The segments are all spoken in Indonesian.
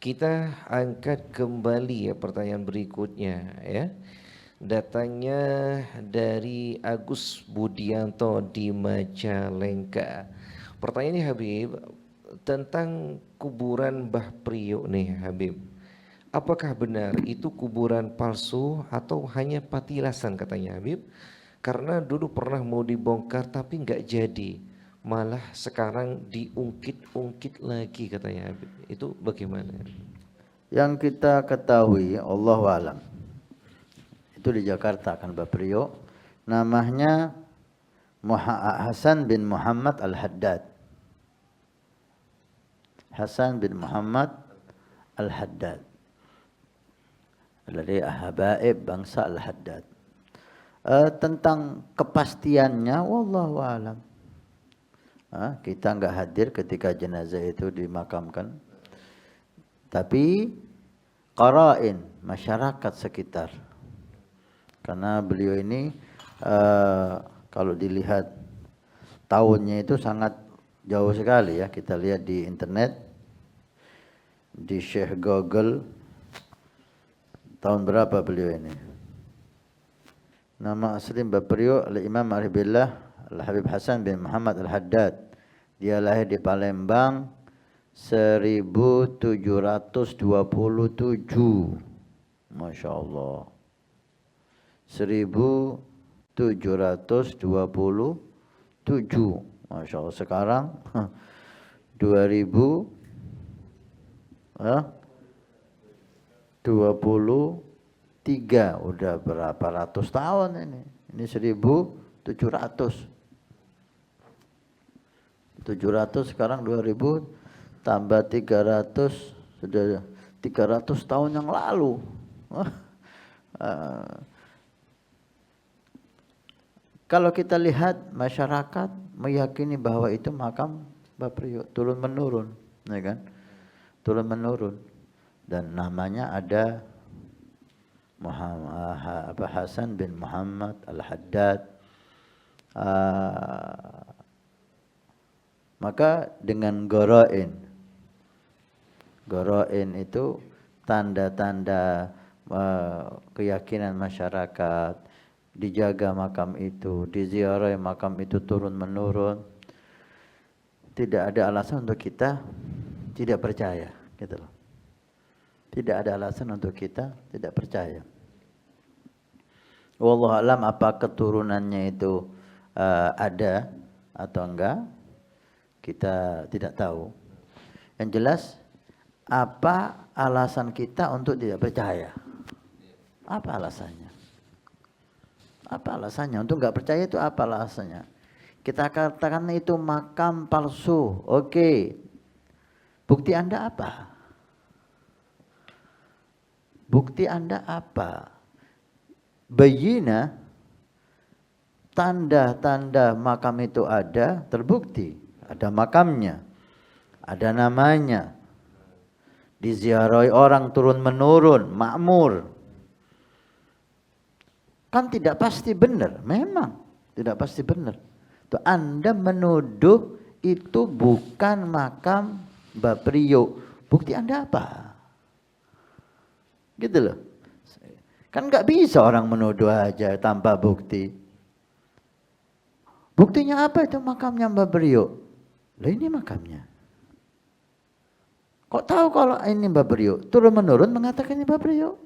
Kita angkat kembali ya pertanyaan berikutnya ya. Datangnya dari Agus Budianto di Majalengka. Pertanyaannya Habib tentang kuburan Mbah Priok nih Habib. Apakah benar itu kuburan palsu atau hanya patilasan katanya Habib? Karena dulu pernah mau dibongkar tapi nggak jadi. Malah sekarang diungkit-ungkit lagi katanya Habib. Itu bagaimana? Yang kita ketahui, Allahu alam, itu di Jakarta kan Mbak Priok, namanya Hasan bin Muhammad Al-Haddad. Hasan bin Muhammad Al-Haddad. Dari Habaib bangsa Al-Haddad. Tentang kepastiannya, wallahu alam. Kita nggak hadir ketika jenazah itu dimakamkan. Tapi qarain masyarakat sekitar. Karena beliau ini kalau dilihat tahunnya itu sangat jauh sekali ya. Kita lihat di internet, di Syekh Google, tahun berapa beliau ini. Nama asli Mbah Priok Al-Imam Aribillah Al-Habib Hasan bin Muhammad Al-Haddad. Dia lahir di Palembang 1727. Masya Allah. 1727. Masya Allah. Sekarang 2023. Udah berapa ratus tahun ini. Ini 1700. 700 sekarang 2000 tambah 300 sudah 300 tahun yang lalu. Kalau kita lihat masyarakat meyakini bahwa itu makam Mbah Priok turun menurun, ya kan? Turun menurun dan namanya ada Hasan bin Muhammad Al-Haddad. Maka dengan goroin itu tanda-tanda keyakinan masyarakat, dijaga makam itu, diziarahi makam itu turun menurun. Tidak ada alasan untuk kita tidak percaya, gitu loh. Tidak ada alasan untuk kita tidak percaya. Wallahu alam apa keturunannya itu ada atau enggak, kita tidak tahu. Yang jelas, apa alasan kita untuk tidak percaya? Apa alasannya? Apa alasannya? Untuk nggak percaya itu apa alasannya? Kita katakan itu makam palsu. Oke. Bukti Anda apa? Bukti Anda apa? Bayina, tanda-tanda makam itu ada, terbukti. Ada makamnya, ada namanya, diziarahi orang turun menurun, makmur. Kan tidak pasti benar, memang tidak pasti benar. Tuh Anda menuduh itu bukan makam Mbah Priok. Bukti Anda apa? Gitu loh. Kan nggak bisa orang menuduh aja tanpa bukti. Buktinya apa itu makamnya Mbah Priok? Lah ini makamnya. Kok tahu kalau ini Mbah Priok? Turun menurun mengatakan ini Mbah Priok.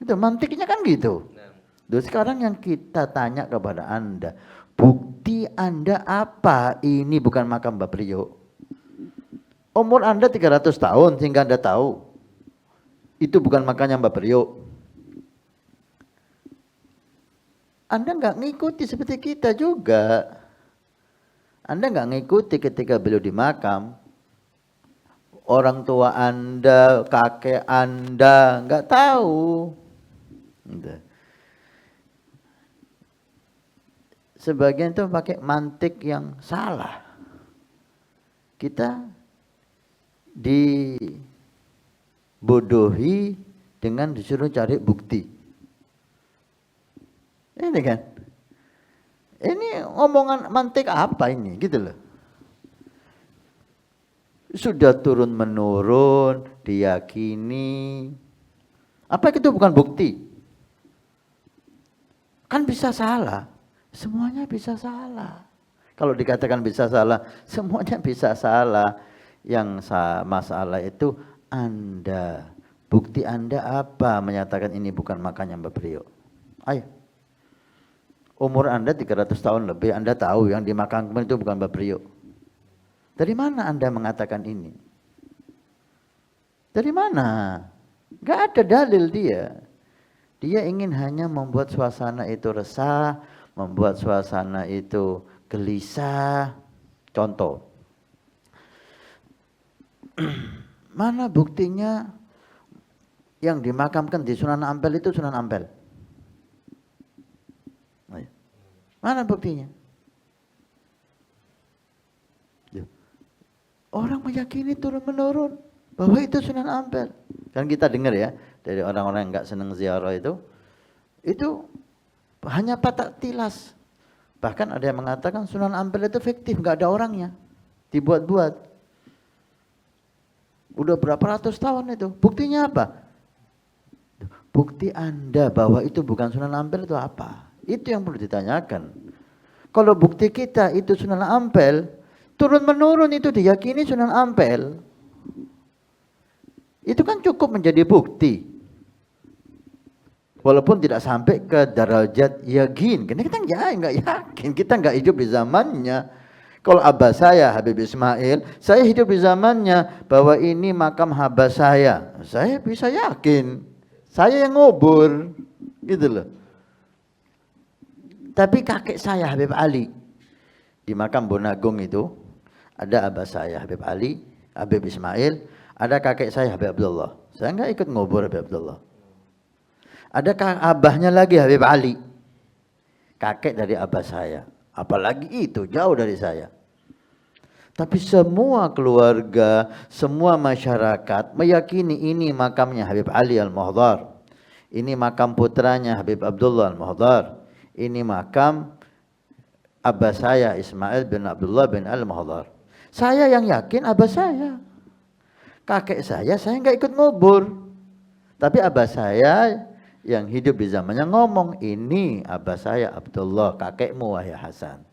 Itu mantiknya kan gitu. Terus sekarang yang kita tanya kepada Anda, bukti Anda apa ini bukan makam Mbah Priok? Umur Anda 300 tahun sehingga Anda tahu itu bukan makamnya Mbah Priok. Anda nggak ngikuti seperti kita juga. Anda nggak ngikuti ketika beliau di makam. Orang tua Anda, kakek Anda nggak tahu. Sebagian itu pakai mantik yang salah. Kita dibodohi dengan disuruh cari bukti. Ini kan? Ini omongan mantik apa ini? Gitu loh. sudah turun menurun, diyakini. Apa itu bukan bukti? Kan bisa salah, semuanya bisa salah. Kalau dikatakan bisa salah, semuanya bisa salah. Yang masalah itu Anda, bukti Anda apa menyatakan ini bukan makamnya Mbah Priok? Ayo. Umur Anda 300 tahun lebih, Anda tahu yang dimakamkan itu bukan Mbah Priok. Dari mana Anda mengatakan ini? Dari mana? Gak ada dalil dia. Dia ingin hanya membuat suasana itu resah, membuat suasana itu gelisah. Contoh. Mana buktinya yang dimakamkan di Sunan Ampel itu Sunan Ampel? Mana buktinya? Orang meyakini turun-menurun bahwa itu Sunan Ampel. Kan kita dengar ya dari orang-orang yang nggak senang ziarah itu hanya patak tilas. Bahkan ada yang mengatakan Sunan Ampel itu fiktif, nggak ada orangnya, dibuat-buat. Udah berapa ratus tahun itu. Buktinya apa? Bukti Anda bahwa itu bukan Sunan Ampel itu apa? Itu yang perlu ditanyakan. Kalau bukti kita itu Sunan Ampel, turun menurun itu diyakini Sunan Ampel. Itu kan cukup menjadi bukti. Walaupun tidak sampai ke darajat yakin. Karena kita nggak yakin, kita nggak hidup di zamannya. Kalau abah saya Habib Ismail, saya hidup di zamannya bahwa ini makam abah saya bisa yakin. Saya yang ngubur, gitu loh. Tapi kakek saya Habib Ali di makam Bonagung itu ada abah saya Habib Ali, Habib Ismail, ada kakek saya Habib Abdullah. Saya nggak ikut ngubur Habib Abdullah. Ada abahnya lagi Habib Ali, kakek dari abah saya. Apalagi itu jauh dari saya. Tapi semua keluarga, semua masyarakat meyakini ini makamnya Habib Ali Al-Muhdhar. Ini makam putranya Habib Abdullah Al-Muhdhar. Ini makam abah saya Ismail bin Abdullah bin Al-Muhdhar. Saya yang yakin abah saya. Kakek saya nggak ikut ngubur. Tapi abah saya yang hidup di zamannya ngomong, ini abah saya Abdullah, kakekmu wahai Hasan.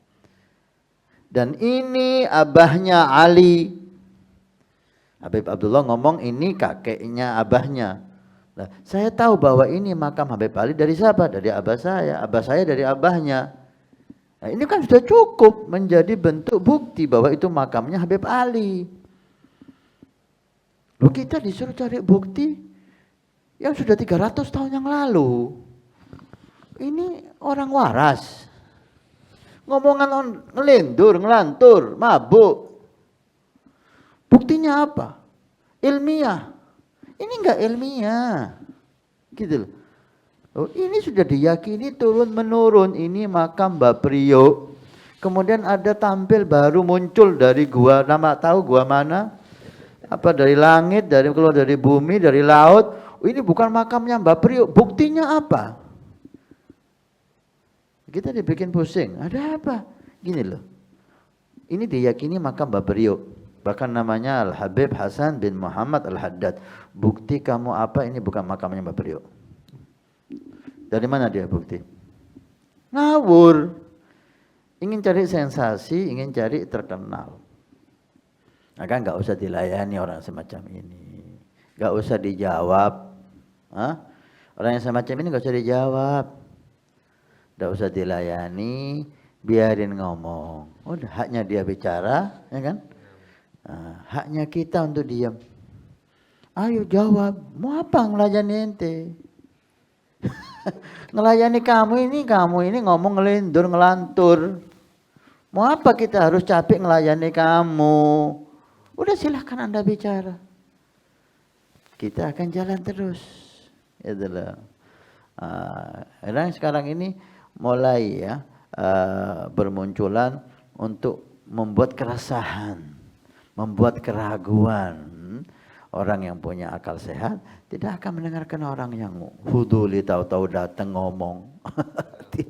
Dan ini abahnya Ali. Habib Abdullah ngomong ini kakeknya abahnya. Nah, saya tahu bahwa ini makam Habib Ali dari siapa? Dari abah saya dari abahnya. Nah, ini kan sudah cukup menjadi bentuk bukti bahwa itu makamnya Habib Ali. Loh, kita disuruh cari bukti yang sudah 300 tahun yang lalu. Ini orang waras. Ngomongan ngelindur, ngelantur, mabuk. Buktinya apa? Ilmiah. Ini enggak ilmiah. Gitu loh. Oh, ini sudah diyakini turun menurun. Ini makam Mbah Priok. Kemudian ada tampil baru muncul dari gua, nama tahu gua mana? Apa dari langit, dari keluar dari bumi, dari laut. Oh, ini bukan makamnya Mbah Priok. Buktinya apa? Kita dibikin pusing. Ada apa? Gini loh. Ini diyakini makam Mbah Priok. Bahkan namanya Al-Habib Hasan bin Muhammad Al-Haddad. Bukti kamu apa? Ini bukan makamnya Mbah Priok. Dari mana dia bukti? Ngawur. Ingin cari sensasi, ingin cari terkenal. Maka nggak usah dilayani orang semacam ini. Nggak usah dijawab. Hah? Orang yang semacam ini nggak usah dijawab. Nggak usah dilayani, biarin ngomong. Udah, haknya dia bicara, ya kan? Nah, haknya kita untuk diam. Ayo jawab, mau apa ngelayani ente? Ngelayani kamu ini ngomong ngelindur, ngelantur. Mau apa kita harus capek ngelayani kamu? Udah silahkan Anda bicara. Kita akan jalan terus. Itulah. Sekarang ini mulai ya bermunculan untuk membuat keresahan, membuat keraguan. Orang yang punya akal sehat tidak akan mendengarkan orang yang huduli tahu-tahu datang ngomong. bukti,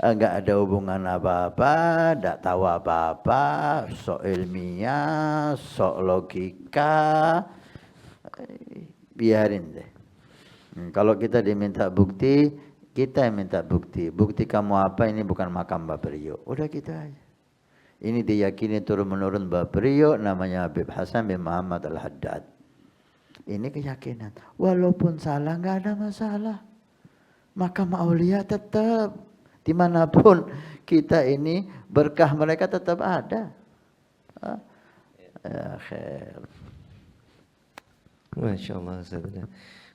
nggak ada hubungan apa-apa, nggak tahu apa-apa, sok ilmiah, sok logika, biarin deh. Kalau kita diminta bukti, kita yang minta bukti. Bukti kamu apa? Ini bukan makam Mbah Priyo. Udah gitu aja. Ini diyakini turun-menurun Mbah Priyo, namanya Habib Hasan bin Muhammad Al-Haddad. Ini keyakinan. Walaupun salah, nggak ada masalah. Makam aulia tetap. Dimanapun kita ini, berkah mereka tetap ada. Ya, khair. Masya Allah.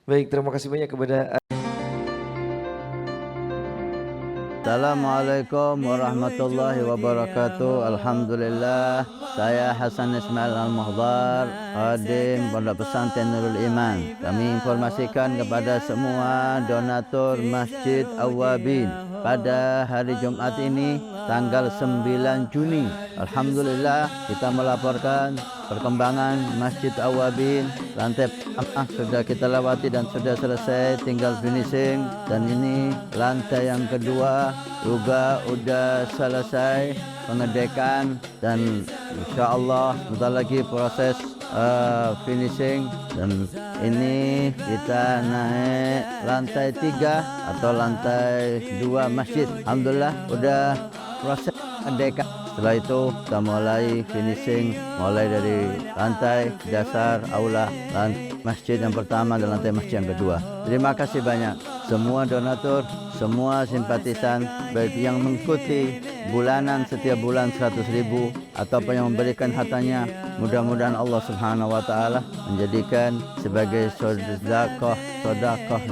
Baik, terima kasih banyak kepada Assalamualaikum warahmatullahi wabarakatuh. Alhamdulillah, saya Hasan Ismail Al-Muhdar, khadim Pondok Pesantren Nurul Iman. Kami informasikan kepada semua donatur Masjid Awwabin pada hari Jumat ini tanggal 9 Juni. Alhamdulillah, kita melaporkan perkembangan Masjid Awwabin. Lantai pertama sudah kita lewati dan sudah selesai, tinggal finishing. Dan ini lantai yang kedua juga sudah selesai pengedekan dan insya Allah sebentar lagi proses finishing. Dan ini kita naik lantai 3 atau lantai 2 masjid. Alhamdulillah sudah proses pengedekan. Setelah itu kita mulai finishing, mulai dari lantai dasar aula masjid yang pertama dan lantai masjid yang kedua. Terima kasih banyak semua donatur, semua simpatisan, baik yang mengikuti bulanan setiap bulan 100.000 ataupun yang memberikan hartanya. Mudah-mudahan Allah Subhanahu wa taala menjadikan sebagai sedekah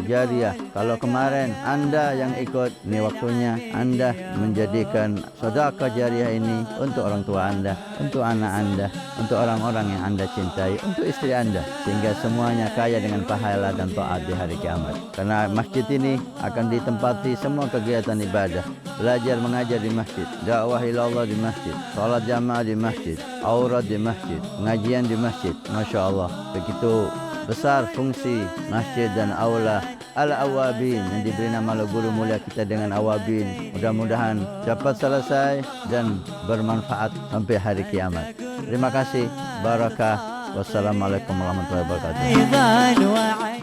jariah. Kalau kemarin Anda yang ikut, ini waktunya Anda menjadikan sedekah jariah ini untuk orang tua Anda, untuk anak Anda, untuk orang-orang yang Anda cintai, untuk istri Anda, sehingga semuanya kaya dengan pahala dan taat di hari kiamat. Karena masjid ini akan ditempati semua kegiatan ibadah, belajar mengajar di masjid, dakwah ilallah di masjid, salat jamaah di masjid, aurat di masjid, pengajian di masjid. Masya Allah, begitu besar fungsi masjid dan aula Al-Awwabin yang diberi nama oleh guru mulia kita dengan Awwabin. Mudah-mudahan cepat selesai dan bermanfaat sampai hari kiamat. Terima kasih. Barakah. Wassalamualaikum warahmatullahi wabarakatuh.